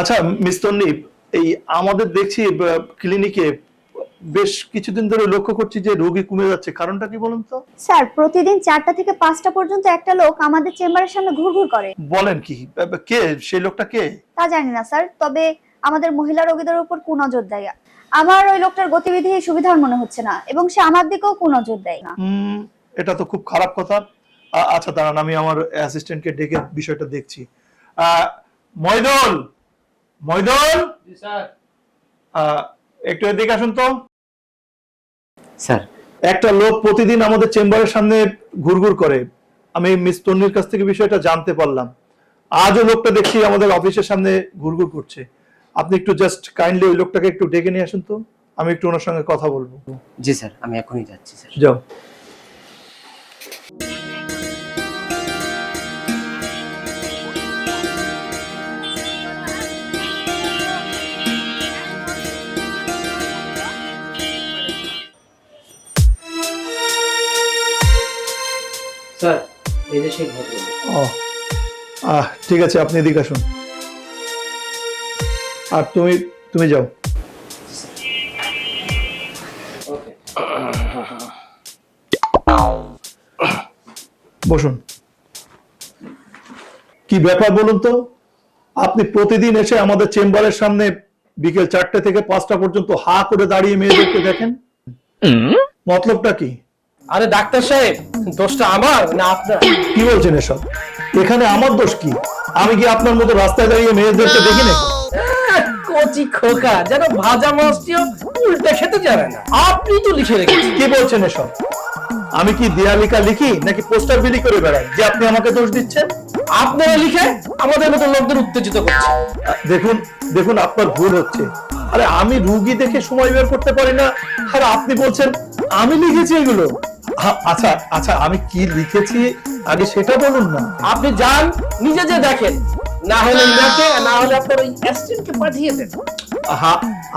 আচ্ছা মিস তন্নি, এই আমাদের দেখছি ক্লিনিকে বেশ কিছুদিন ধরে লক্ষ্য করছি যে রোগী কমে যাচ্ছে, কারণটা কি বলুন তো? স্যার, প্রতিদিন 4টা থেকে 5টা পর্যন্ত একটা লোক আমাদের চেম্বারের সামনে ঘুরঘুর করে। বলেন কি? কে সেই লোকটা? কে তা জানি না স্যার, তবে আমাদের মহিলা রোগীদের উপর কুনজর দেয়। আমার ওই লোকটার গতিবিধি সুবিধার মনে হচ্ছে না, এবং সে আমার দিকেও কুনজর দেয় না। এটা তো খুব খারাপ কথা। আচ্ছা দাঁড়ান, আমি আমার অ্যাসিস্ট্যান্টকে ডেকে বিষয়টা দেখছি। মইদুল, মইদুল, জি স্যার। একটু এদিকে আসুন তো। স্যার, একটা লোক প্রতিদিন আমাদের চেম্বারের সামনে ঘুরঘুর করে। আমি মিস তন্নির কাছ থেকে বিষয়টা জানতে পারলাম। আজও লোকটা দেখছি আমাদের অফিসের সামনে ঘুরঘুর করছে। আপনি একটু জাস্ট কাইন্ডলি ওই লোকটাকে একটু ডেকে নিয়ে আসুন তো, আমি একটু ওনার সঙ্গে কথা বলবো। জি স্যার, আমি এখনই যাচ্ছি স্যার। যাও। স্যার, এই যে সেই ভদ্রলোক। ঠিক আছে, আপনি এদিকে আসুন। আর তুমি তুমি যাও। ওকে। বসুন। কি ব্যাপার বলুন তো? আপনি প্রতিদিন এসে আমাদের চেম্বারের সামনে বিকেল 4টে থেকে 5টা পর্যন্ত হা করে দাঁড়িয়ে মেয়েদেরকে দেখেন, মতলবটা কি? আরে ডাক্তার সাহেব, দোষটা আমার না আপনার? কি বলছেন এসব? এখানে আমার দোষ কি? আমি কি আপনার মতো রাস্তায় দাঁড়িয়ে মেয়েদেরকে দেখি না? কচি খোকা, যেন ভাজা মাছটিও উল্টে খেতে জানে না। আপনি তো লিখে রেখেছেন। কি বলছেন এসব? আমি কি দেয়ালিকা লিখি নাকি পোস্টার বিলি করে বেড়াই যে আপনি আমাকে দোষ দিচ্ছেন? আপনারা লিখে আমাদের মতো লোকদের উত্তেজিত করছেন। দেখুন দেখুন, আপনার ভুল হচ্ছে। আরে আমি রুগী দেখে সময় বের করতে পারি না, আর আপনি বলছেন আমি লিখেছি এগুলো। আচ্ছা আচ্ছা, আমি কি লিখেছি আগে সেটা বলুন না। আপনি যান, নিজে যে দেখেন, না হলে ইনাকে, না হলে আপনার ওই অ্যাসিস্ট্যান্টকে পাঠিয়ে দেন।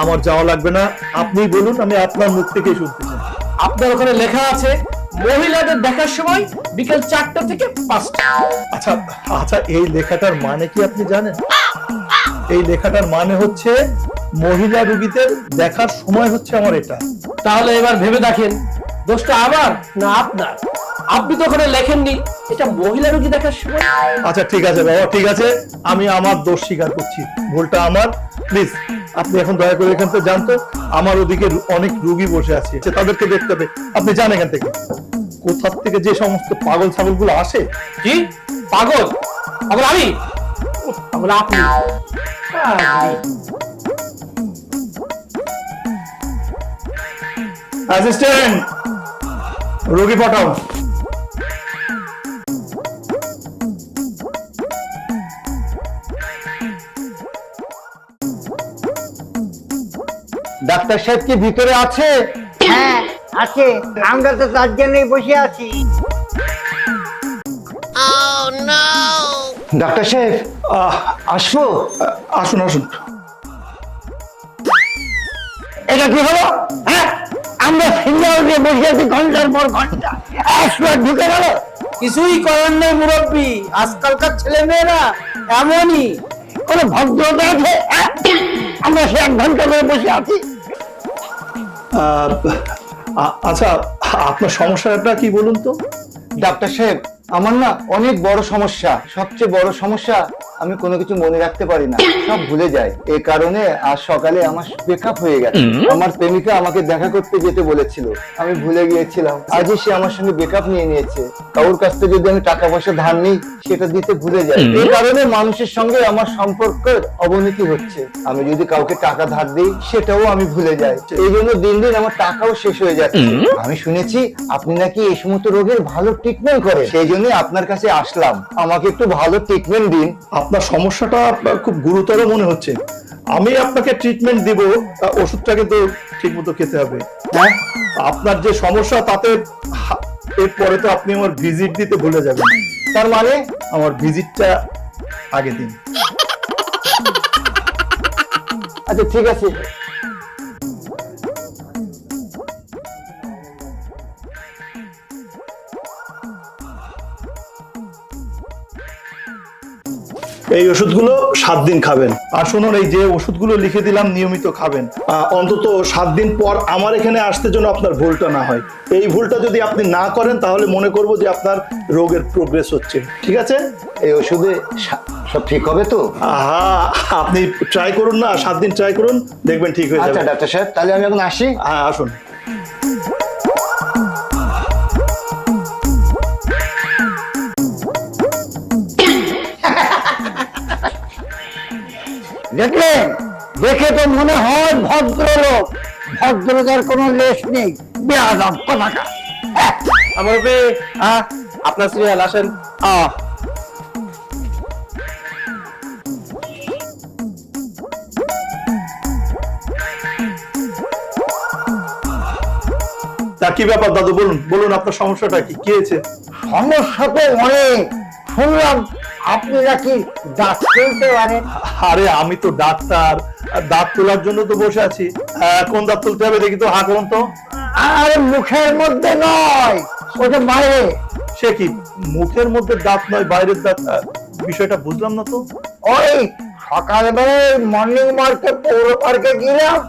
আমার যাওয়া লাগবে না, আপনিই বলুন, আমি আপনার মুখ থেকেই শুনতে চাই। আপনার ওখানে লেখা আছে মহিলাদের দেখার সময় বিকেল 4টা থেকে 5টা। আচ্ছা আচ্ছা, এই লেখাটার মানে কি আপনি জানেন? এই লেখাটার মানে হচ্ছে মহিলা রোগীদের দেখার সময় হচ্ছে আমার এটা। তাহলে এবার ভেবে দেখেন, দোষটা আমার না আপনার? আপনি তো ওখানে লেখেননি এটা মহিলা রোগী দেখার সময়। আচ্ছা ঠিক আছে বাবা, ঠিক আছে, আমি আমার দোষ স্বীকার করছি, ভুলটা আমার। প্লিজ আপনি এখন দয়া করে এখান থেকে যান তো, আমার ওদিকে অনেক রোগী বসে আছে, তাদেরকে দেখতে হবে। আপনি যান এখান থেকে। কোথা থেকে যে সমস্ত পাগল ছাগল গুলো আসে। কি পাগল? পাগল আমি? পাগল আপনি? অ্যাসিস্ট্যান্ট, রোগী পাঠাও। ডাক্তার সাহেব কি ভিতরে আছে? হ্যাঁ আছে, আমরা তো তার জন্যই বসে আছি। ডাক্তার সাহেব আসবো? আসুন আসুন। এটা কি হলো? হ্যাঁ, আমরা সিঙ্গেল দিয়ে বসে আছি ঘন্টার পর ঘন্টা, একবার ঢুকে গেল। কিছুই করার নেই মুরব্বী, আজকালকার ছেলে মেয়েরা এমনই। কোনো ভদ্রতা আছে? আমরা সে 1 ঘন্টা ধরে বসে আছি। আচ্ছা, আপনার সমস্যাটা কি বলুন তো? ডাক্তার সাহেব, আমার না অনেক বড় সমস্যা। সবচেয়ে বড় সমস্যা, আমি কোনো কিছু মনে রাখতে পারি না, সব ভুলে যাই। এই কারণে আজ সকালে আমার ব্রেকআপ হয়ে গেছে। আমার প্রেমিকা আমাকে দেখা করতে যেতে বলেছিল, আমি ভুলে গিয়েছিলাম। আজই সে আমার সঙ্গে ব্রেকআপ নিয়ে নিয়েছে। কারোর কাছ থেকে যদি আমি টাকা পয়সা ধার নিই, সেটা দিতে ভুলে যাই। এই কারণে মানুষের সঙ্গে আমার সম্পর্কের অবনতি হচ্ছে। আমি যদি কাউকে টাকা ধার দিই, সেটাও আমি ভুলে যাই। এই জন্য দিন দিন আমার টাকাও শেষ হয়ে যাচ্ছে। আমি শুনেছি আপনি নাকি এই সমস্ত রোগের ভালো ট্রিটমেন্ট করেন, সেই জন্য আপনার কাছে আসলাম। আমাকে একটু ভালো ট্রিটমেন্ট দিন। আপনার সমস্যাটা খুব গুরুতর মনে হচ্ছে। আমি আপনাকে ট্রিটমেন্ট দিব, ওষুধটা কিন্তু ঠিক মতো খেতে হবে। হ্যাঁ, আপনার যে সমস্যা তাতে এরপরে তো আপনি আমার ভিজিট দিতে ভুলে যাবেন। তার মানে আমার ভিজিটটা আগে দিন। আচ্ছা ঠিক আছে। এই ওষুধগুলো 7 দিন খাবেন। আর শুনুন, এই যে ওষুধগুলো লিখে দিলাম নিয়মিত খাবেন। অন্তত 7 দিন পর আমার এখানে আসতে যেন আপনার ভুলটা না হয়। এই ভুলটা যদি আপনি না করেন তাহলে মনে করব যে আপনার রোগের প্রোগ্রেস হচ্ছে। ঠিক আছে? এই ওষুধে সব ঠিক হবে তো? আপনি ট্রাই করুন না, 7 দিন ট্রাই করুন, দেখবেন ঠিক হয়ে আচ্ছা যাবে। ডাক্তার সাহেব, তাহলে আমি এখন আসি। হ্যাঁ, আসুন। দেখলেন, দেখে তো মনে হয় ভদ্রলোক। ভদ্রতার কোনো লেশ নেই, বেয়াদব কোথাকার। আমার আপনার সিরিয়াল আসেন। তা কি ব্যাপার দাদু, বলুন বলুন, আপনার সমস্যাটা কি? কি হয়েছে? সমস্যা তো অনেক। শুনলাম আপনি নাকি দাঁত তুলতে পারেন। আরে আমি তো ডাক্তার, দাঁত তোলার জন্য তো বসে আছি। কোন দাঁত তুলতে হবে দেখি তো, হা করুন তো। আর মুখের মধ্যে নয়, ওটা বাইরে। সে কি, মুখের মধ্যে দাঁত নয় বাইরের দাঁত? বিষয়টা বুঝলাম না তো। ওই সকালবেলায় মর্নিং ওয়ার্কে পৌর পার্কে গেলাম,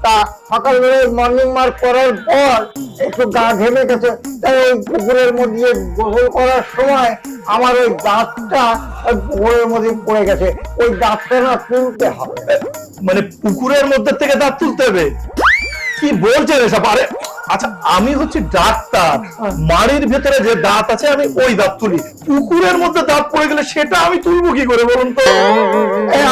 তা সকালবেলায় মর্নিং ওয়ার্ক করার পর একটু গা ঘেমে গেছে, তাই ওই পুকুরের মধ্যে গোসল করার সময় আমার ওই দাঁতটা ওই পুকুরের মধ্যে পড়ে গেছে। ওই দাঁতটা না তুলতে হবে। মানে পুকুরের মধ্যে থেকে দাঁত তুলতে হবে? কি বলছেন এসব? আরে আচ্ছা, আমি হচ্ছে ডাক্তার, মাড়ির ভেতরে যে দাঁত আছে আমি ওই দাঁত তুলি। পুকুরের মধ্যে দাঁত পড়ে গেলে সেটা আমি তুলবো কি করে বলুন তো?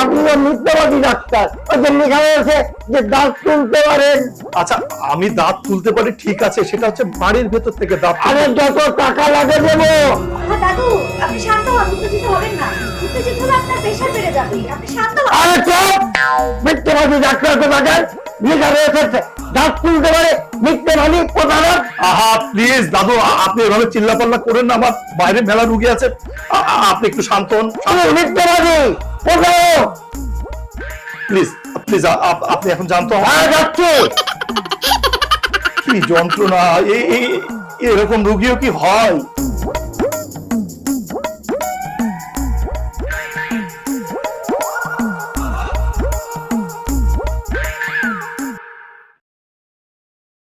আপনি মিথ্যাবাদী ডাক্তার, ওই যে লেখা রয়েছে যে দাঁত তুলতে পারেন। আচ্ছা, আমি দাঁত তুলতে পারি, ঠিক আছে, সেটা হচ্ছে বাড়ির ভেতর থেকে দাঁত। আরে যত টাকা লাগে দেবো। দাদু, আপনি শান্ত হন, উত্তেজিত হবেন না। উত্তেজিত হলে আপনার প্রেশার বেড়ে যাবে। আপনি শান্ত হন। আরে চুপ! মিথ্যাবাদী ডাক্তার কোথাকার, লেখা রয়েছে দাঁত তুলতে পারে, মিথ্যাবাদী কোথাকার। আহা প্লিজ দাদু, আপনি এভাবে চিল্লাপাল্লা করেন না, আমার বাইরে মেলা রুগী আছে। আপনি একটু শান্ত হন। মিথ্যাবাদী কোথাও। প্লিজ প্লিজ, আপনি এখন জানতো যাচ্ছে। কি যন্ত্রণা! এরকম রুগীও কি হয়?